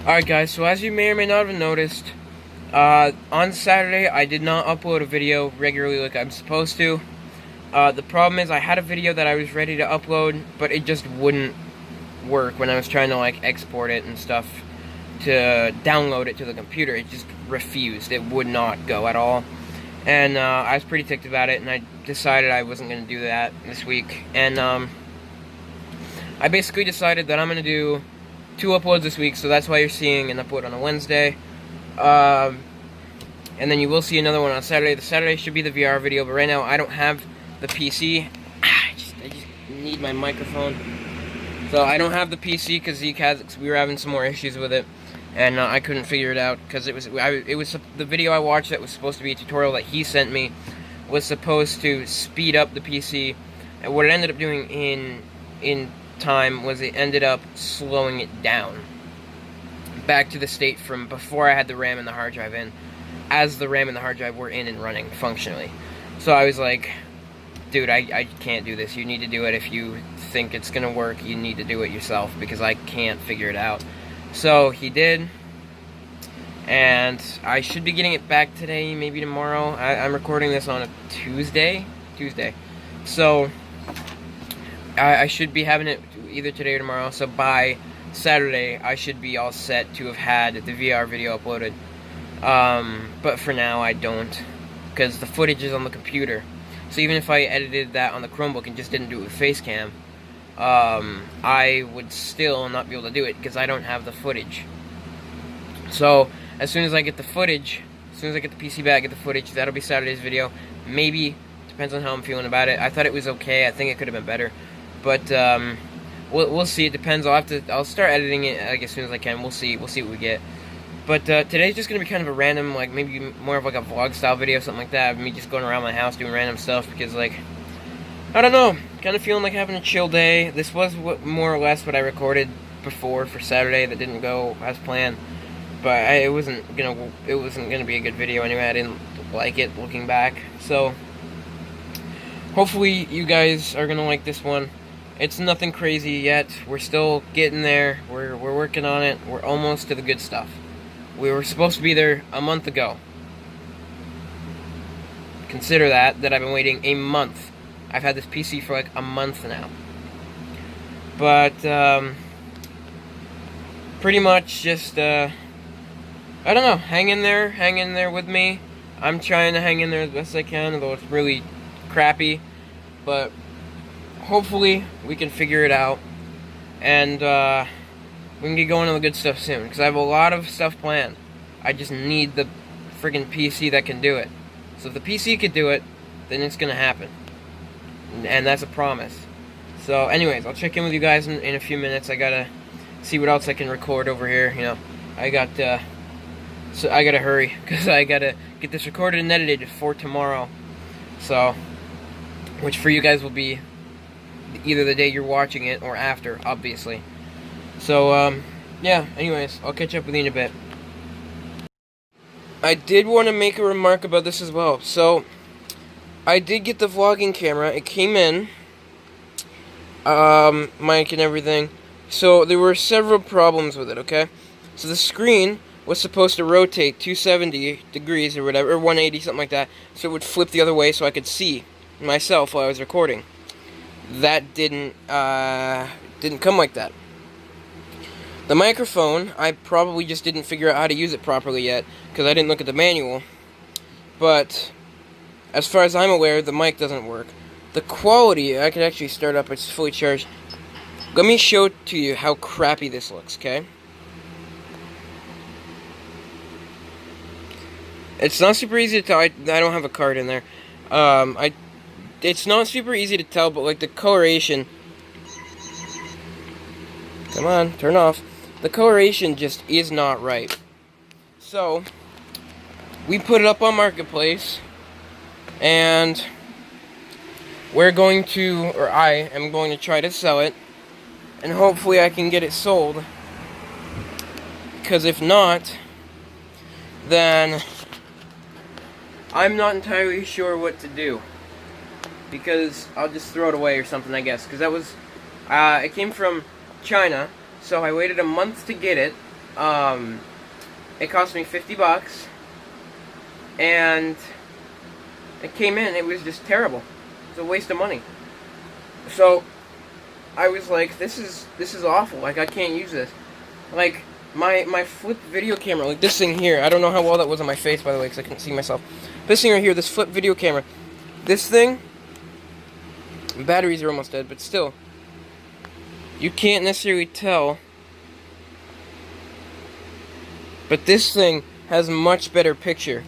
Alright guys, so as you may or may not have noticed, on Saturday I did not upload a video regularly like I'm supposed to. The problem is I had a video that I was ready to upload, but it just wouldn't work when I was trying to like export it and stuff to download it to the computer. It just refused. It would not go at all. And I was pretty ticked about it, and I decided I wasn't going to do that this week. And I basically decided that I'm going to do 2 uploads this week, so that's why you're seeing an upload on a Wednesday. And then you will see another one on Saturday. The Saturday should be the VR video, but right now I don't have the PC. I just need my microphone. So I don't have the PC because we were having some more issues with it, and I couldn't figure it out because it was the video I watched that was supposed to be a tutorial that he sent me was supposed to speed up the PC, and what it ended up doing in time was it ended up slowing it down back to the state from before I had the RAM and the hard drive in, as the RAM and the hard drive were in and running functionally. So I was like, dude, I can't do this. You need to do it. If you think it's gonna work, you need to do it yourself, because I can't figure it out. So he did, and I should be getting it back today, maybe tomorrow. I'm recording this on a Tuesday, so I should be having it either today or tomorrow. So by Saturday I should be all set to have had the VR video uploaded, but for now I don't, because the footage is on the computer. So even if I edited that on the Chromebook and just didn't do it with Facecam, I would still not be able to do it because I don't have the footage. So as soon as I get the footage, as soon as I get the PC back, get the footage, that'll be Saturday's video. Maybe, depends on how I'm feeling about it. I thought it was okay. I think it could have been better, but we'll see. It depends. I'll start editing it like as soon as I can. We'll see what we get. But today's just gonna be kind of a random, like maybe more of like a vlog style video, something like that. Me just going around my house doing random stuff because, like, I don't know, kind of feeling like having a chill day. This was more or less what I recorded before for Saturday that didn't go as planned, but it wasn't gonna be a good video anyway. I didn't like it looking back, so hopefully you guys are gonna like this one. It's nothing crazy yet. We're still getting there. We're working on it. We're almost to the good stuff. We were supposed to be there a month ago. Consider that I've been waiting a month. I've had this PC for like a month now. But pretty much just I don't know, hang in there with me. I'm trying to hang in there as best I can, although it's really crappy. But hopefully we can figure it out, and we can get going on the good stuff soon, because I have a lot of stuff planned. I just need the friggin' PC that can do it. So if the PC could do it, then it's gonna happen, and that's a promise. So anyways, I'll check in with you guys in a few minutes. I gotta see what else I can record over here. You know, so I gotta hurry, because I gotta get this recorded and edited for tomorrow. So, which for you guys will be either the day you're watching it or after, obviously. So, yeah, anyways, I'll catch up with you in a bit. I did want to make a remark about this as well. So, I did get the vlogging camera. It came in, mic and everything. So, there were several problems with it, okay? So, the screen was supposed to rotate 270 degrees or whatever, or 180, something like that, so it would flip the other way so I could see myself while I was recording. That didn't come like that. The microphone, I probably just didn't figure out how to use it properly yet, because I didn't look at the manual. But as far as I'm aware, the mic doesn't work. The quality, I could actually start up, it's fully charged. Let me show to you how crappy this looks, okay? It's not super easy to tell. I don't have a card in there. It's not super easy to tell, but like the coloration, come on, turn off. The coloration just is not right. So we put it up on Marketplace, and I am going to try to sell it, and hopefully I can get it sold. Because if not, then I'm not entirely sure what to do. Because I'll just throw it away or something, I guess. Because that was, it came from China, so I waited a month to get it. It cost me $50, and it came in. It was just terrible. It was a waste of money. So I was like, this is awful. Like, I can't use this. Like, my flip video camera, like this thing here. I don't know how well that was on my face, by the way, because I couldn't see myself. This thing right here, this flip video camera. This thing, batteries are almost dead, but still, you can't necessarily tell. But this thing has much better picture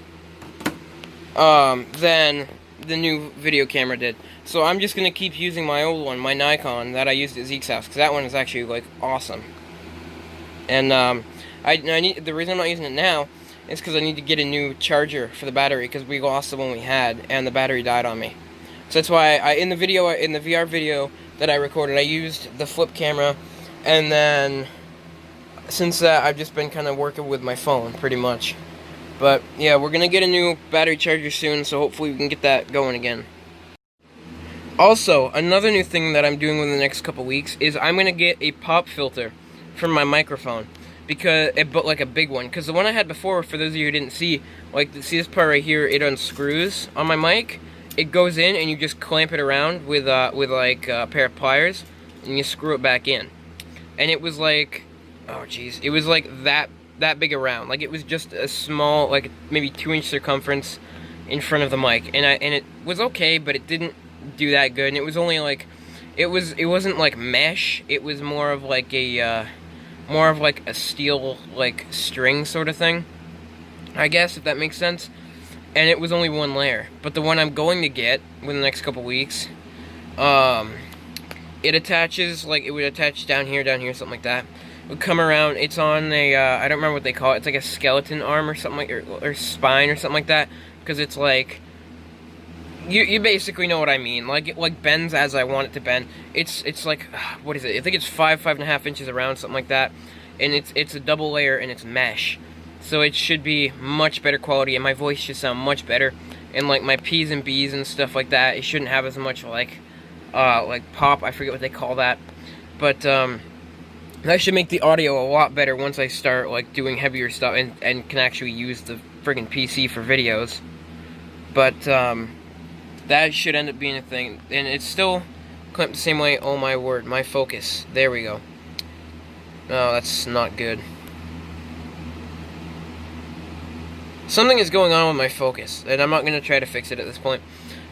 than the new video camera did. So I'm just going to keep using my old one, my Nikon, that I used at Zeke's house, because that one is actually, like, awesome. And I need, the reason I'm not using it now is because I need to get a new charger for the battery, because we lost the one we had, and the battery died on me. So that's why in the VR video that I recorded, I used the flip camera, and then since that, I've just been kind of working with my phone, pretty much. But yeah, we're gonna get a new battery charger soon, so hopefully we can get that going again. Also, another new thing that I'm doing within the next couple weeks is I'm gonna get a pop filter for my microphone, because but like a big one, because the one I had before, for those of you who didn't see, like, see this part right here, it unscrews on my mic. It goes in and you just clamp it around with like a pair of pliers, and you screw it back in. And it was like, oh jeez, it was like that big around. Like, it was just a small, like maybe 2-inch circumference in front of the mic, and it was okay, but it didn't do that good. And it was only like, it wasn't like mesh. It was more of like a steel, like, string sort of thing, I guess, if that makes sense. And it was only one layer. But the one I'm going to get within the next couple weeks, it attaches, like, it would attach down here, something like that. It would come around. It's on a, I don't remember what they call it. It's like a skeleton arm or something, like, or spine or something like that. Because it's like, you basically know what I mean. Like, it like bends as I want it to bend. It's like, what is it? I think it's 5.5 inches around, something like that. And it's a double layer, and it's mesh. So it should be much better quality, and my voice should sound much better. And like my P's and B's and stuff like that, it shouldn't have as much like pop. I forget what they call that. But that should make the audio a lot better once I start like doing heavier stuff and can actually use the friggin' PC for videos. But that should end up being a thing. And it's still clamped the same way. Oh my word, my focus. There we go. No, that's not good. Something is going on with my focus, and I'm not going to try to fix it at this point.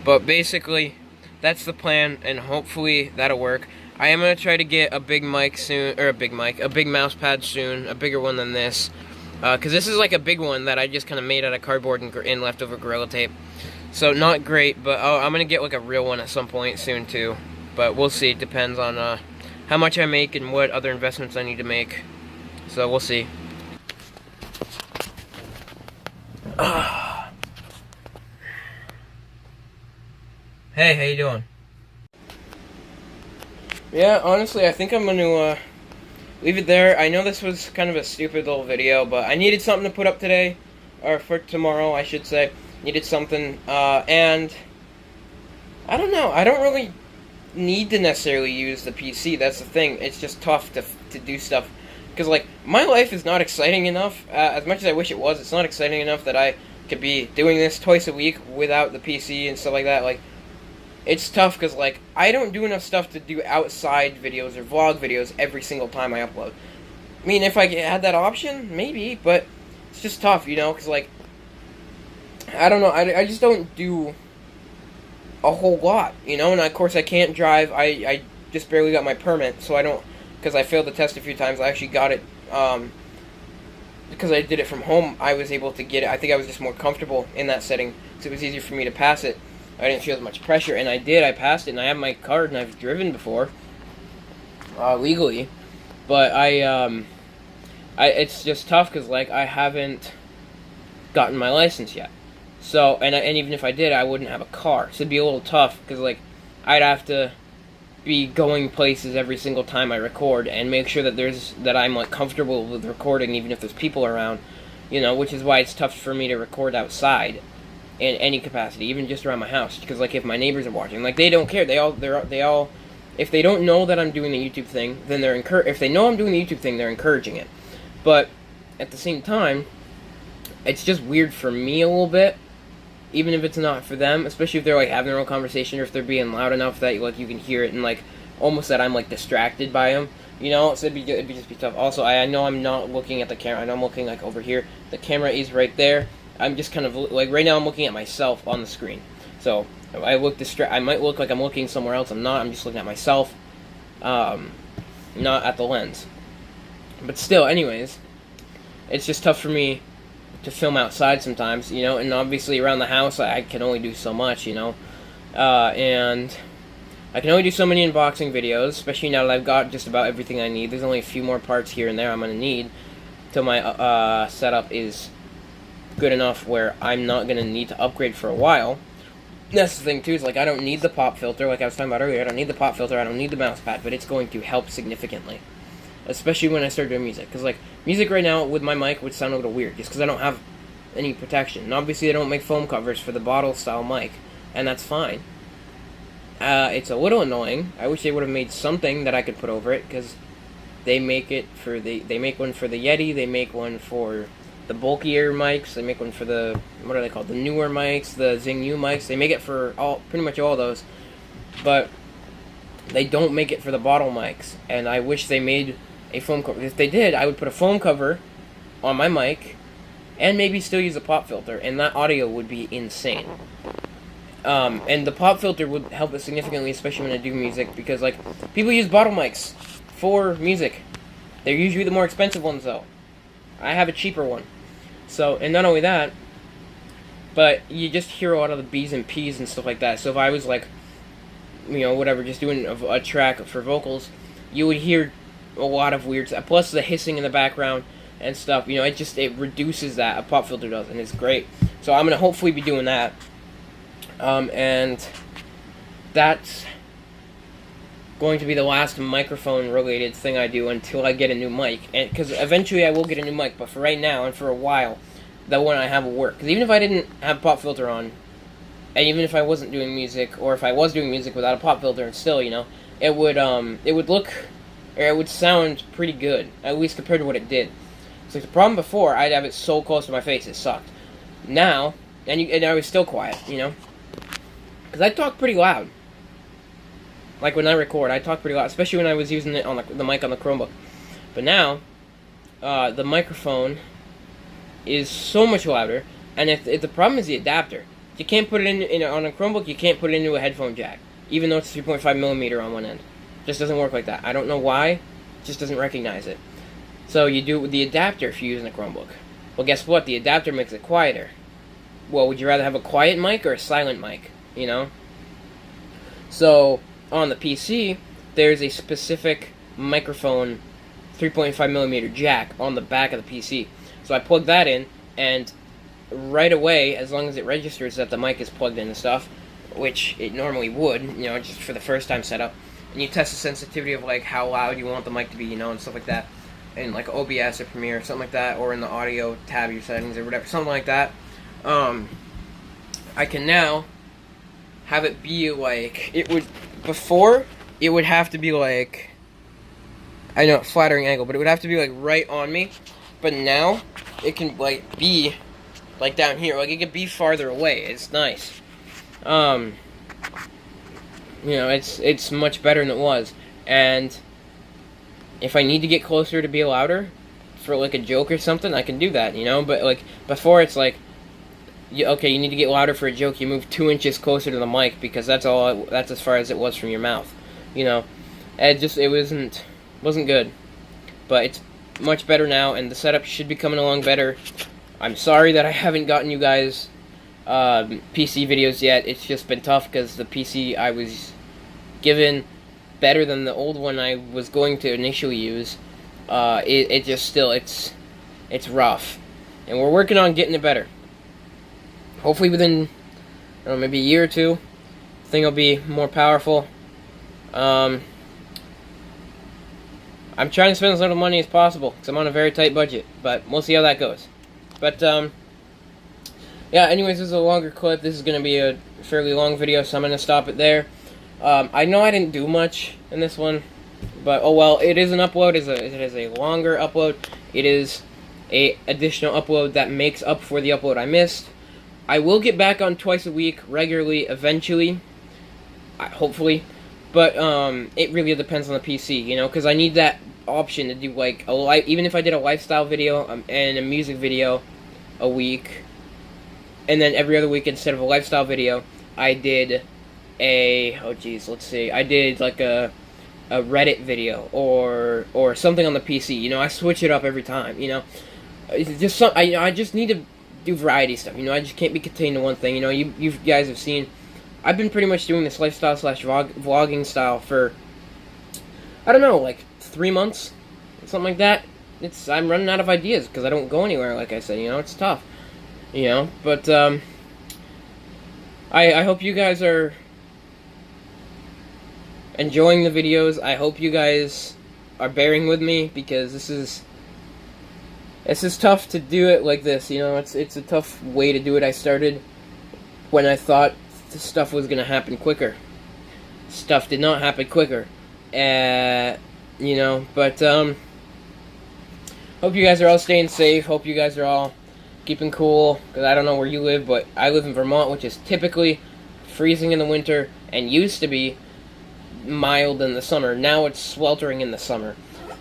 But basically, that's the plan, and hopefully that'll work. I am going to try to get a big mic soon, or a big mouse pad soon, a bigger one than this. Because this is like a big one that I just kind of made out of cardboard and leftover Gorilla Tape. So not great, but I'm going to get like a real one at some point soon too. But we'll see, it depends on how much I make and what other investments I need to make. So we'll see. Hey, how you doing? Yeah, honestly, I think I'm going to leave it there. I know this was kind of a stupid little video, but I needed something to put up today, or for tomorrow, I should say. Needed something, and I don't know. I don't really need to necessarily use the PC. That's the thing. It's just tough to do stuff. Because, like, my life is not exciting enough. As much as I wish it was, it's not exciting enough that I could be doing this twice a week without the PC and stuff like that. Like, it's tough because, like, I don't do enough stuff to do outside videos or vlog videos every single time I upload. I mean, if I had that option, maybe, but it's just tough, you know, because, like, I don't know, I just don't do a whole lot, you know, and of course I can't drive. I just barely got my permit, so I don't, because I failed the test a few times. I actually got it, because I did it from home, I was able to get it. I think I was just more comfortable in that setting, so it was easier for me to pass it. I didn't feel as much pressure, and I passed it, and I have my card, and I've driven before, legally, but it's just tough, because, like, I haven't gotten my license yet. So, and even if I did, I wouldn't have a car. So it'd be a little tough, because, like, I'd have to be going places every single time I record, and make sure that I'm, like, comfortable with recording, even if there's people around, you know, which is why it's tough for me to record outside in any capacity, even just around my house, because, like, if my neighbors are watching, like, they don't care. They all, if they don't know that I'm doing the YouTube thing, then if they know I'm doing the YouTube thing, they're encouraging it. But at the same time, it's just weird for me a little bit, even if it's not for them, especially if they're like having their own conversation, or if they're being loud enough that like you can hear it, and like almost that I'm like distracted by them, you know. So it'd just be tough. Also, I know I'm not looking at the camera. I know I'm looking like over here. The camera is right there. I'm just kind of like right now I'm looking at myself on the screen. So if I look I might look like I'm looking somewhere else. I'm not. I'm just looking at myself, not at the lens. But still, anyways, it's just tough for me to film outside sometimes, you know, and obviously around the house I can only do so much, you know, and I can only do so many unboxing videos, especially now that I've got just about everything I need. There's only a few more parts here and there I'm going to need till my setup is good enough where I'm not going to need to upgrade for a while. That's the thing too, is like I don't need the pop filter, like I was talking about earlier. I don't need the pop filter, I don't need the mouse pad, but it's going to help significantly. Especially when I start doing music. Because, like, music right now with my mic would sound a little weird. Just because I don't have any protection. And obviously, they don't make foam covers for the bottle-style mic. And that's fine. It's a little annoying. I wish they would have made something that I could put over it. Because they make it for the... They make one for the Yeti. They make one for the bulkier mics. They make one for the... What are they called? The newer mics. The Xing mics. They make it for pretty much all those. But they don't make it for the bottle mics. And I wish they made a foam cover. If they did, I would put a foam cover on my mic and maybe still use a pop filter, and that audio would be insane. And the pop filter would help it significantly, especially when I do music, because like people use bottle mics for music. They're usually the more expensive ones though. I have a cheaper one. So, and not only that, but you just hear a lot of the B's and P's and stuff like that. So if I was like, you know, whatever, just doing a track for vocals, you would hear a lot of weird stuff, plus the hissing in the background and stuff, you know, it reduces that, a pop filter does, and it's great. So I'm going to hopefully be doing that, and that's going to be the last microphone related thing I do until I get a new mic, and because eventually I will get a new mic, but for right now, and for a while, the one I have will work, because even if I didn't have pop filter on, and even if I wasn't doing music, or if I was doing music without a pop filter, and still, you know, it would look... or it would sound pretty good, at least compared to what it did. So the problem before, I'd have it so close to my face, it sucked. Now, and I was still quiet, you know? Because I talk pretty loud. Like when I record, I talk pretty loud, especially when I was using it on the mic on the Chromebook. But now, the microphone is so much louder, and if the problem is the adapter. You can't put it in on a Chromebook, you can't put it into a headphone jack, even though it's 3.5mm on one end. Just doesn't work like that. I don't know why. It just doesn't recognize it. So you do it with the adapter if you're using a Chromebook. Well, guess what? The adapter makes it quieter. Well, would you rather have a quiet mic or a silent mic? You know? So, on the PC, there's a specific microphone 3.5mm jack on the back of the PC. So I plug that in, and right away, as long as it registers that the mic is plugged in and stuff, which it normally would, you know, just for the first time setup, and you test the sensitivity of like how loud you want the mic to be, you know, and stuff like that, in like OBS or Premiere or something like that, or in the audio tab, your settings or whatever, something like that. I can now have it be like it would before. It would have to be like, I know, flattering angle, but it would have to be like right on me. But now it can like be like down here, like it could be farther away. It's nice. You know, it's much better than it was. And if I need to get closer to be louder for like a joke or something, I can do that, you know. But like before, it's like, okay, you need to get louder for a joke. You move 2 inches closer to the mic because that's all. That's as far as it was from your mouth, you know. It wasn't good, but it's much better now, and the setup should be coming along better. I'm sorry that I haven't gotten you guys PC videos yet. It's just been tough because the PC I was given, better than the old one I was going to initially use. It just still, it's rough, and we're working on getting it better. Hopefully within, I don't know, maybe a year or two, the thing will be more powerful. I'm trying to spend as little money as possible because I'm on a very tight budget, but we'll see how that goes. But yeah, anyways, this is a longer clip. This is going to be a fairly long video, so I'm going to stop it there. I know I didn't do much in this one, but oh well, it is an upload. It is a longer upload. It is a additional upload that makes up for the upload I missed. I will get back on twice a week regularly eventually, hopefully, but it really depends on the PC, you know, because I need that option to do like even if I did a lifestyle video and a music video a week, and then every other week instead of a lifestyle video, I did I did like a Reddit video or something on the PC. You know, I switch it up every time. You know, it's just I just need to do variety stuff. You know, I just can't be contained to one thing. You know, you guys have seen, I've been pretty much doing this lifestyle / vlogging style for, I don't know, like 3 months, something like that. I'm running out of ideas because I don't go anywhere. Like I said, you know, it's tough. You know, but I hope you guys are enjoying the videos. I hope you guys are bearing with me because this is tough to do it like this. You know, it's a tough way to do it. I started when I thought the stuff was gonna happen quicker. Stuff did not happen quicker. You know, but hope you guys are all staying safe. Hope you guys are all keeping cool, because I don't know where you live, but I live in Vermont, which is typically freezing in the winter and used to be mild in the summer. Now it's sweltering in the summer.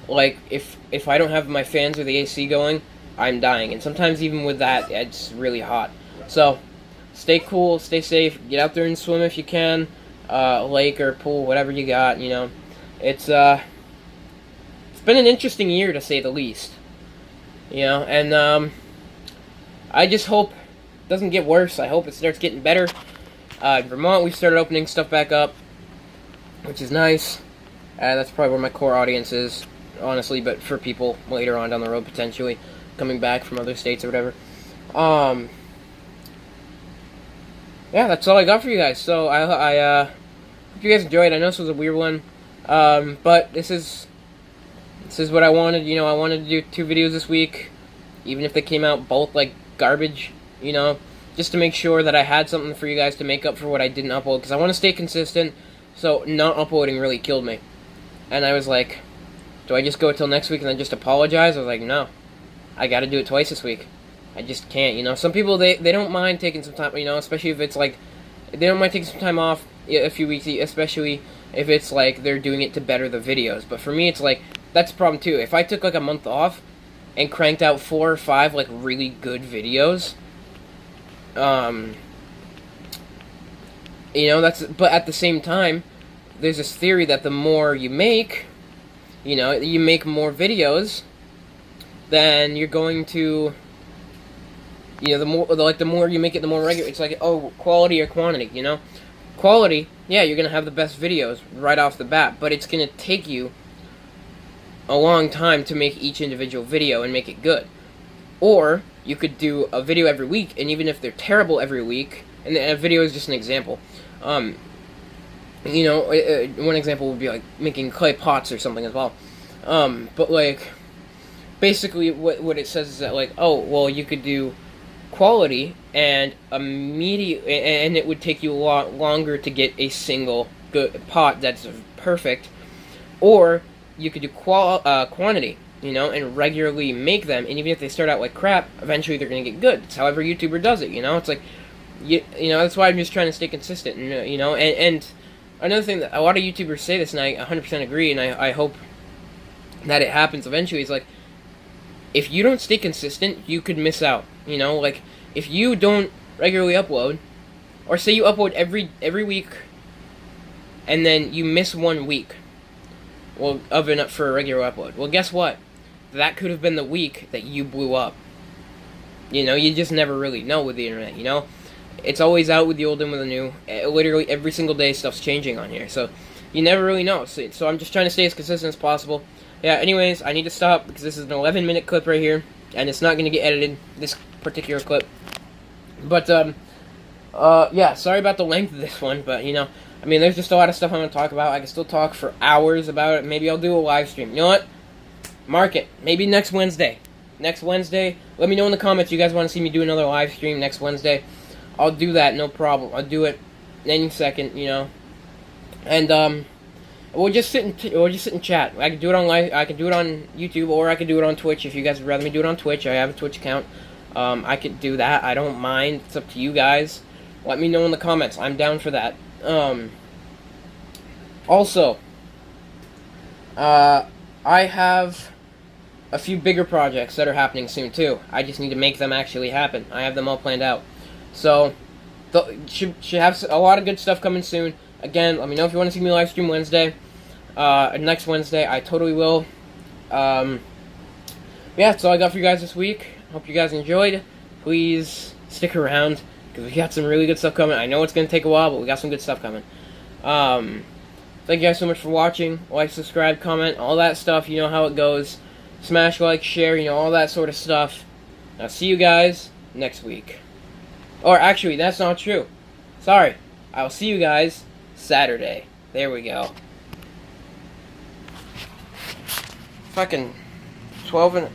Like, if I don't have my fans or the AC going, I'm dying. And sometimes even with that, it's really hot. So, stay cool, stay safe, get out there and swim if you can. Lake or pool, whatever you got, you know. It's been an interesting year, to say the least. You know, and I just hope it doesn't get worse. I hope it starts getting better. In Vermont, we've started opening stuff back up, which is nice. That's probably where my core audience is, honestly, but for people later on down the road, potentially, coming back from other states or whatever. Yeah, that's all I got for you guys. So, I hope you guys enjoyed. I know this was a weird one, but this is what I wanted. You know, I wanted to do 2 videos this week, even if they came out both like garbage, you know, just to make sure that I had something for you guys to make up for what I didn't upload, because I want to stay consistent. So not uploading really killed me, and I was like, do I just go till next week and then just apologize? I was like, no, I got to do it twice this week. I just can't, you know. Some people, they don't mind taking some time, you know, especially if it's like, they don't mind taking some time off a few weeks, especially if it's like they're doing it to better the videos. But for me, it's like, that's the problem too. If I took like a month off and cranked out 4 or 5 like really good videos, you know, but at the same time, there's this theory that the more you make, you know, you make more videos, then you're going to, you know, the more you make it, the more regular. It's like, oh, quality or quantity, you know? Quality, yeah, you're gonna have the best videos right off the bat, but it's gonna take you a long time to make each individual video and make it good. Or you could do a video every week, and even if they're terrible every week, and a video is just an example, you know, one example would be like making clay pots or something as well. But like, basically what it says is that, like, oh, well, you could do quality and and it would take you a lot longer to get a single good pot that's perfect, or you could do quantity, you know, and regularly make them, and even if they start out like crap, eventually they're going to get good. It's however YouTuber does it, you know. It's like, you know, that's why I'm just trying to stay consistent, and, you know, and another thing that a lot of YouTubers say this, and I 100% agree, and I hope that it happens eventually, is like, if you don't stay consistent, you could miss out, you know. Like, if you don't regularly upload, or say you upload every week, and then you miss 1 week, well, for a regular upload. Well, guess what? That could have been the week that you blew up. You know, you just never really know with the internet, you know? It's always out with the old and with the new. Literally every single day stuff's changing on here, so you never really know. So I'm just trying to stay as consistent as possible. Yeah, anyways, I need to stop because this is an 11-minute clip right here, and it's not going to get edited, this particular clip. But, yeah, sorry about the length of this one, but, you know, I mean, there's just a lot of stuff I'm going to talk about. I can still talk for hours about it. Maybe I'll do a live stream. You know what? Mark it. Maybe next Wednesday. Next Wednesday. Let me know in the comments you guys want to see me do another live stream next Wednesday. I'll do that, no problem. I'll do it any second, you know. And, We'll just sit and chat. I can do it on live. I can do it on YouTube, or I can do it on Twitch. If you guys would rather me do it on Twitch, I have a Twitch account. I could do that. I don't mind. It's up to you guys. Let me know in the comments. I'm down for that. Also, I have a few bigger projects that are happening soon too. I just need to make them actually happen. I have them all planned out. So, should have a lot of good stuff coming soon. Again, let me know if you want to see me live stream Wednesday. Next Wednesday, I totally will. Yeah, that's all I got for you guys this week. Hope you guys enjoyed. Please stick around, because we got some really good stuff coming. I know it's going to take a while, but we got some good stuff coming. Thank you guys so much for watching. Like, subscribe, comment, all that stuff. You know how it goes. Smash, like, share, you know, all that sort of stuff. I'll see you guys next week. Or, actually, that's not true. Sorry. I'll see you guys Saturday. There we go. Fucking 12 and...